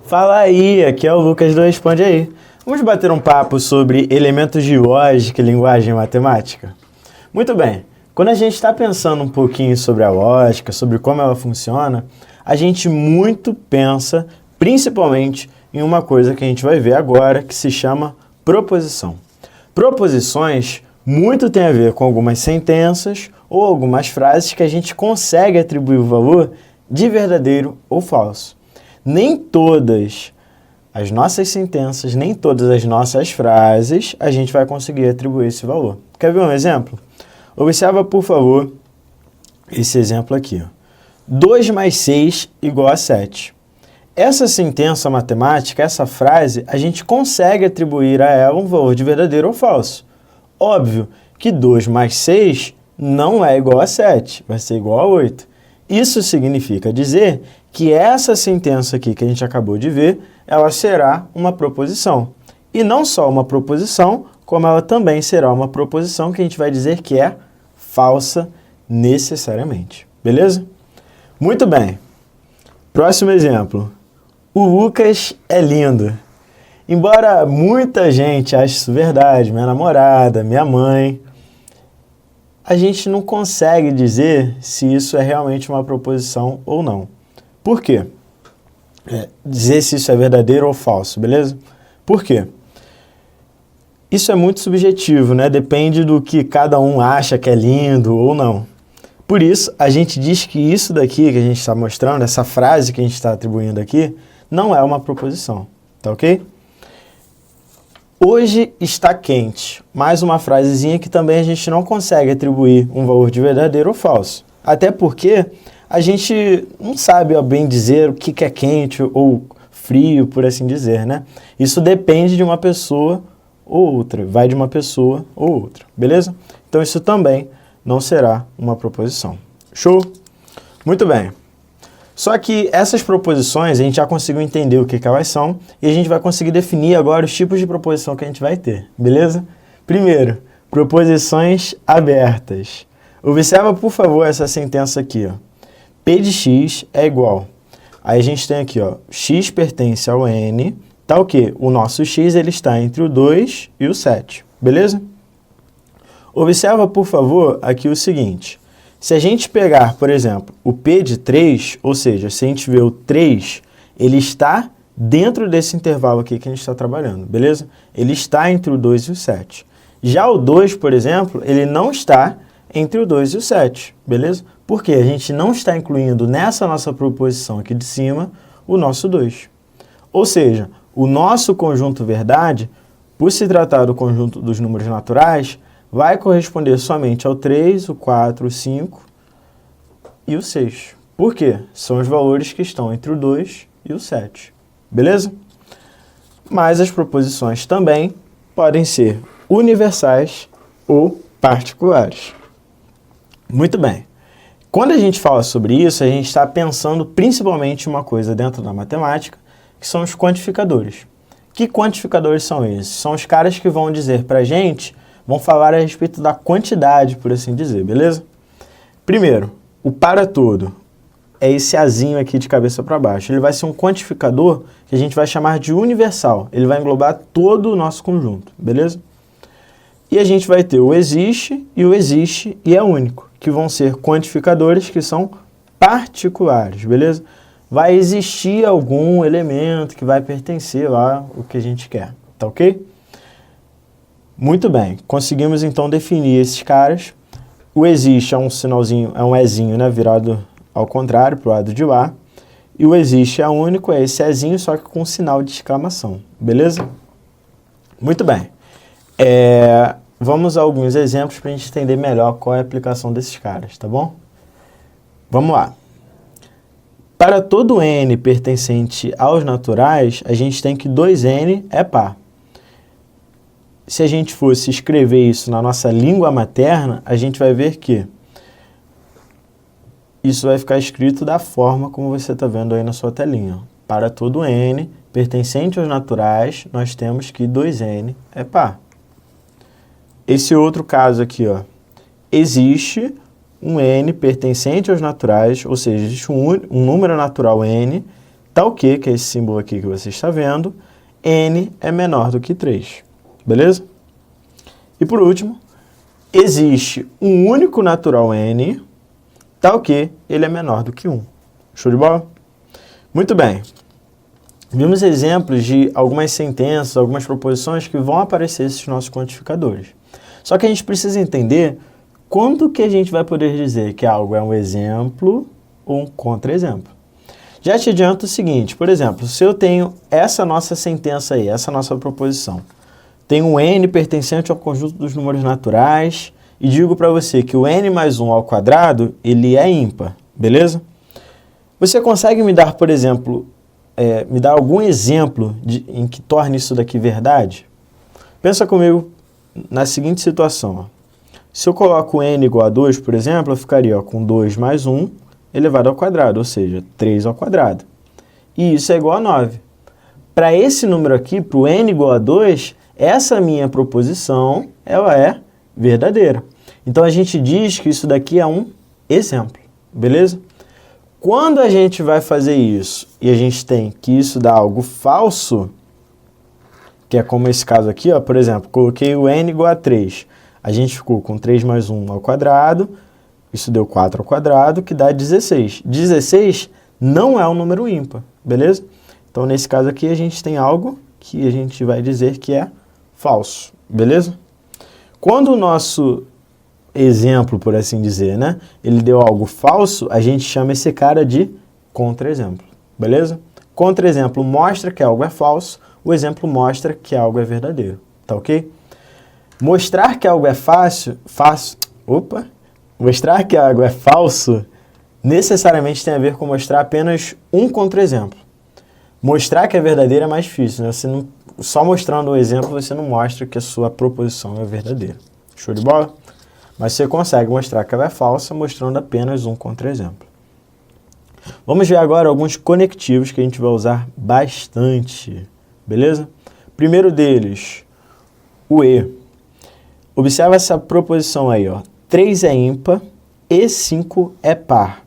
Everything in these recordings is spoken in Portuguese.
Fala aí, aqui é o Lucas do Responde Aí. Vamos bater um papo sobre elementos de lógica e linguagem matemática? Muito bem, quando a gente está pensando um pouquinho sobre a lógica, sobre como ela funciona, a gente muito pensa, principalmente, em uma coisa que a gente vai ver agora, que se chama proposição. Proposições muito tem a ver com algumas sentenças ou algumas frases que a gente consegue atribuir o valor de verdadeiro ou falso. Nem todas as nossas sentenças, nem todas as nossas frases, a gente vai conseguir atribuir esse valor. Quer ver um exemplo? Observa, por favor, esse exemplo aqui. 2 mais 6 igual a 7. Essa sentença matemática, essa frase, a gente consegue atribuir a ela um valor de verdadeiro ou falso. Óbvio que 2 mais 6 não é igual a 7, vai ser igual a 8. Isso significa dizer que essa sentença aqui que a gente acabou de ver, ela será uma proposição. E não só uma proposição, como ela também será uma proposição que a gente vai dizer que é falsa necessariamente. Beleza? Muito bem. Próximo exemplo. O Lucas é lindo. Embora muita gente ache isso verdade, minha namorada, minha mãe, a gente não consegue dizer se isso é realmente uma proposição ou não. Por quê? Dizer se isso é verdadeiro ou falso, beleza? Por quê? Isso é muito subjetivo, né? Depende do que cada um acha que é lindo ou não. Por isso, a gente diz que isso daqui que a gente está mostrando, essa frase que a gente está atribuindo aqui, não é uma proposição, tá ok? Hoje está quente. Mais uma frasezinha que também a gente não consegue atribuir um valor de verdadeiro ou falso. Até porque a gente não sabe ao bem dizer o que é quente ou frio, por assim dizer, né? Isso depende de uma pessoa ou outra, vai de uma pessoa ou outra, beleza? Então isso também não será uma proposição. Show? Muito bem. Só que essas proposições a gente já conseguiu entender o que elas são e a gente vai conseguir definir agora os tipos de proposição que a gente vai ter, beleza? Primeiro, proposições abertas. Observa, por favor, essa sentença aqui, ó. P de x é igual. Aí a gente tem aqui, ó, x pertence ao n, tá o quê? O nosso x ele está entre o 2 e o 7, beleza? Observa, por favor, aqui o seguinte. Se a gente pegar, por exemplo, o P de 3, ou seja, se a gente vê o 3, ele está dentro desse intervalo aqui que a gente está trabalhando, beleza? Ele está entre o 2 e o 7. Já o 2, por exemplo, ele não está entre o 2 e o 7, beleza? Porque a gente não está incluindo nessa nossa proposição aqui de cima o nosso 2. Ou seja, o nosso conjunto verdade, por se tratar do conjunto dos números naturais, vai corresponder somente ao 3, o 4, o 5 e o 6. Por quê? São os valores que estão entre o 2 e o 7. Beleza? Mas as proposições também podem ser universais ou particulares. Muito bem. Quando a gente fala sobre isso, a gente está pensando principalmente em uma coisa dentro da matemática, que são os quantificadores. Que quantificadores são esses? São os caras que vão dizer para a gente, vão falar a respeito da quantidade, por assim dizer, beleza? Primeiro, o para todo é esse azinho aqui de cabeça para baixo. Ele vai ser um quantificador que a gente vai chamar de universal. Ele vai englobar todo o nosso conjunto, beleza? E a gente vai ter o existe e é único, que vão ser quantificadores que são particulares, beleza? Vai existir algum elemento que vai pertencer lá o que a gente quer, tá ok? Muito bem, conseguimos então definir esses caras. O existe é um sinalzinho, é um ezinho, né, virado ao contrário, para o lado de lá. E o existe é único, é esse ezinho, só que com sinal de exclamação, beleza? Muito bem. Vamos a alguns exemplos para a gente entender melhor qual é a aplicação desses caras, tá bom? Vamos lá. Para todo n pertencente aos naturais, a gente tem que 2n é par. Se a gente fosse escrever isso na nossa língua materna, a gente vai ver que isso vai ficar escrito da forma como você está vendo aí na sua telinha. Para todo n pertencente aos naturais, nós temos que 2n é par. Esse outro caso aqui, ó, existe um n pertencente aos naturais, ou seja, existe um número natural n, tal que é esse símbolo aqui que você está vendo, n é menor do que 3, beleza? E por último, existe um único natural n, tal que ele é menor do que 1. Show de bola? Muito bem. Vimos exemplos de algumas sentenças, algumas proposições que vão aparecer esses nossos quantificadores. Só que a gente precisa entender quando que a gente vai poder dizer que algo é um exemplo ou um contra-exemplo. Já te adianto o seguinte, por exemplo, se eu tenho essa nossa sentença aí, essa nossa proposição, tenho um n pertencente ao conjunto dos números naturais e digo para você que o n mais 1 ao quadrado, ele é ímpar, beleza? Você consegue me dar, por exemplo, me dar algum exemplo em que torne isso daqui verdade? Pensa comigo na seguinte situação. Ó. Se eu coloco n igual a 2, por exemplo, eu ficaria com 2 mais 1 elevado ao quadrado, ou seja, 3 ao quadrado. E isso é igual a 9. Para esse número aqui, para o n igual a 2, essa minha proposição ela é verdadeira. Então, a gente diz que isso daqui é um exemplo, beleza? Quando a gente vai fazer isso e a gente tem que isso dá algo falso, que é como esse caso aqui, ó, por exemplo, coloquei o n igual a 3. A gente ficou com 3 mais 1 ao quadrado, isso deu 4 ao quadrado, que dá 16. 16 não é um número ímpar, beleza? Então, nesse caso aqui, a gente tem algo que a gente vai dizer que é falso, beleza? Quando o nosso exemplo, por assim dizer, né, ele deu algo falso, a gente chama esse cara de contra-exemplo, beleza? Contra-exemplo mostra que algo é falso, o exemplo mostra que algo é verdadeiro, tá ok? Mostrar que algo é mostrar que algo é falso necessariamente tem a ver com mostrar apenas um contra-exemplo. Mostrar que é verdadeiro é mais difícil, né? Você não, só mostrando o exemplo você não mostra que a sua proposição é verdadeira. Show de bola? Mas você consegue mostrar que ela é falsa mostrando apenas um contra-exemplo. Vamos ver agora alguns conectivos que a gente vai usar bastante, beleza? Primeiro deles, o e. Observa essa proposição aí, ó. 3 é ímpar e 5 é par.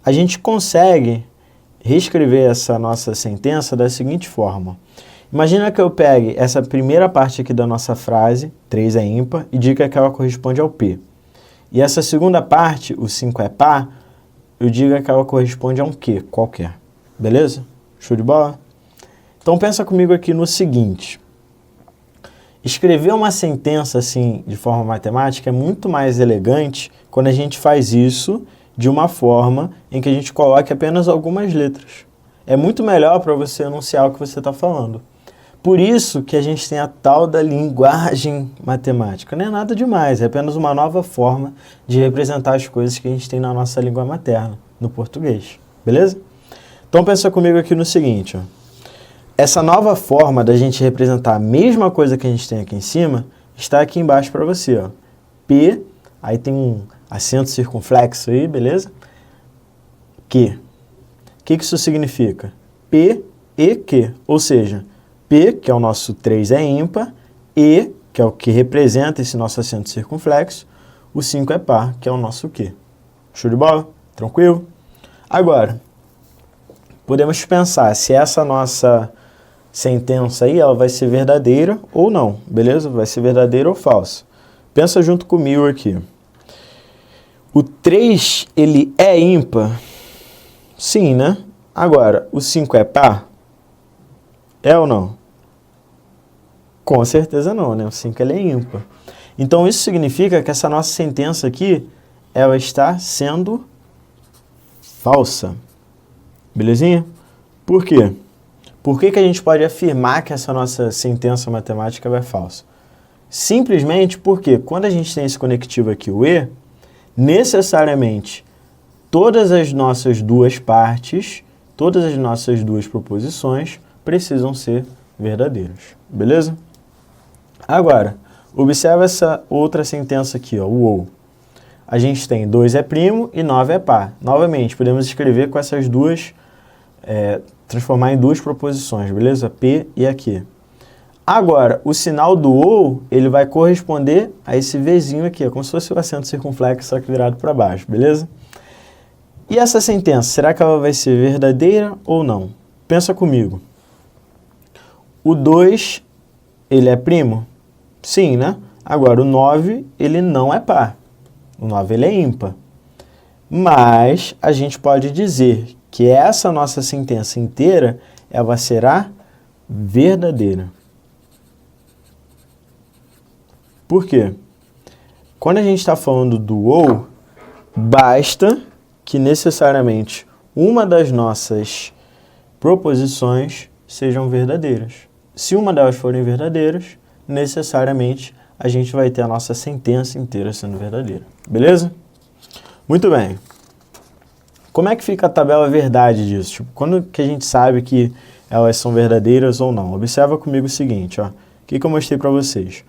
A gente consegue reescrever essa nossa sentença da seguinte forma. Imagina que eu pegue essa primeira parte aqui da nossa frase, 3 é ímpar, e diga que ela corresponde ao P. E essa segunda parte, o 5 é par, eu diga que ela corresponde a um Q qualquer. Beleza? Show de bola? Então pensa comigo aqui no seguinte. Escrever uma sentença assim, de forma matemática, é muito mais elegante quando a gente faz isso de uma forma em que a gente coloque apenas algumas letras. É muito melhor para você enunciar o que você está falando. Por isso que a gente tem a tal da linguagem matemática. Não é nada demais, é apenas uma nova forma de representar as coisas que a gente tem na nossa língua materna, no português. Beleza? Então pensa comigo aqui no seguinte, ó. Essa nova forma da gente representar a mesma coisa que a gente tem aqui em cima, está aqui embaixo para você, ó. P, aí tem um acento circunflexo aí, beleza? Q. O que isso significa? P e Q, ou seja, P, que é o nosso 3 é ímpar, E, que é o que representa esse nosso acento circunflexo, o 5 é par, que é o nosso Q. Show de bola? Tranquilo? Agora, podemos pensar se essa nossa sentença aí ela vai ser verdadeira ou não, beleza? Vai ser verdadeira ou falsa. Pensa junto comigo aqui. O 3, ele é ímpar? Sim, né? Agora, o 5 é par? É ou não? Com certeza não, né? O 5 ele é ímpar. Então, isso significa que essa nossa sentença aqui, ela está sendo falsa. Belezinha? Por quê? Por que a gente pode afirmar que essa nossa sentença matemática é falsa? Simplesmente porque quando a gente tem esse conectivo aqui, o E, necessariamente todas as nossas duas partes, todas as nossas duas proposições precisam ser verdadeiras. Beleza? Agora, observa essa outra sentença aqui, ó, o OU. A gente tem 2 é primo e 9 é par. Novamente, podemos escrever com essas duas, transformar em duas proposições, beleza? P e aqui. Agora, o sinal do OU, ele vai corresponder a esse Vzinho aqui, como se fosse o acento circunflexo, só que virado para baixo, beleza? E essa sentença, será que ela vai ser verdadeira ou não? pensa comigo. O 2, ele é primo? Sim, né? Agora, o 9, ele não é par. O 9, ele é ímpar. Mas a gente pode dizer que essa nossa sentença inteira, ela será verdadeira. Por quê? Quando a gente está falando do ou, basta que necessariamente uma das nossas proposições sejam verdadeiras. Se uma delas forem verdadeiras, necessariamente a gente vai ter a nossa sentença inteira sendo verdadeira. Beleza? Muito bem. Como é que fica a tabela verdade disso? Tipo, quando que a gente sabe que elas são verdadeiras ou não? Observa comigo o seguinte, ó. O que eu mostrei para vocês?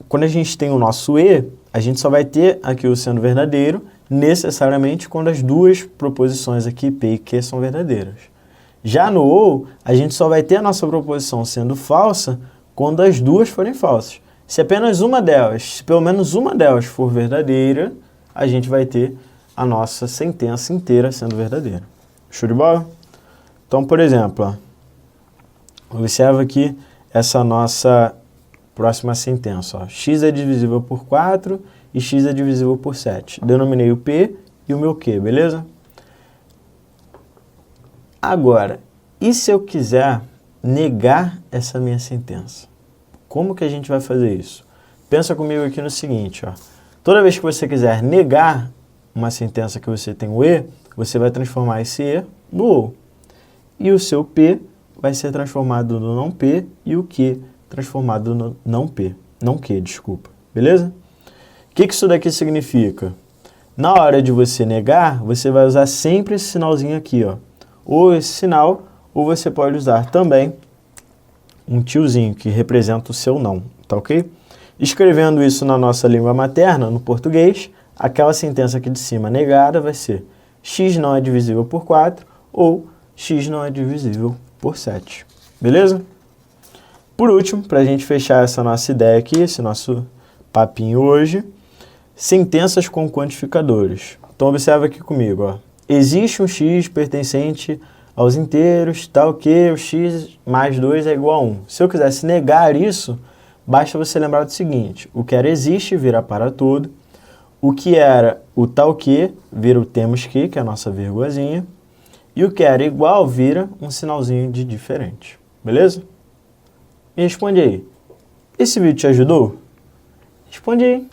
Quando a gente tem o nosso E, a gente só vai ter aquilo sendo verdadeiro necessariamente quando as duas proposições aqui, P e Q, são verdadeiras. Já no OU, a gente só vai ter a nossa proposição sendo falsa quando as duas forem falsas. Se apenas uma delas, se pelo menos uma delas for verdadeira, a gente vai ter a nossa sentença inteira sendo verdadeira. Show de bola? Então, por exemplo, ó, observa aqui essa nossa próxima sentença. Ó. X é divisível por 4 e x é divisível por 7. Denominei o P e o meu Q, beleza? Agora, e se eu quiser negar essa minha sentença? Como que a gente vai fazer isso? Pensa comigo aqui no seguinte, ó. Toda vez que você quiser negar uma sentença que você tem o E, você vai transformar esse E no OU. E o seu P vai ser transformado no não P e o Q transformado no não P. Não Q, desculpa. Beleza? O que isso daqui significa? Na hora de você negar, você vai usar sempre esse sinalzinho aqui, ó. Ou esse sinal, ou você pode usar também um tiozinho que representa o seu não, tá ok? Escrevendo isso na nossa língua materna, no português, aquela sentença aqui de cima negada vai ser x não é divisível por 4 ou x não é divisível por 7. Beleza? Por último, para a gente fechar essa nossa ideia aqui, esse nosso papinho hoje, sentenças com quantificadores. Então, observa aqui comigo, ó. Existe um x pertencente aos inteiros, tal que o x mais 2 é igual a 1. Se eu quisesse negar isso, basta você lembrar do seguinte, o que era existe vira para todo, o que era o tal que vira o temos que é a nossa vírgulazinha, e o que era igual vira um sinalzinho de diferente. Beleza? Me responde aí. Esse vídeo te ajudou? Responde aí.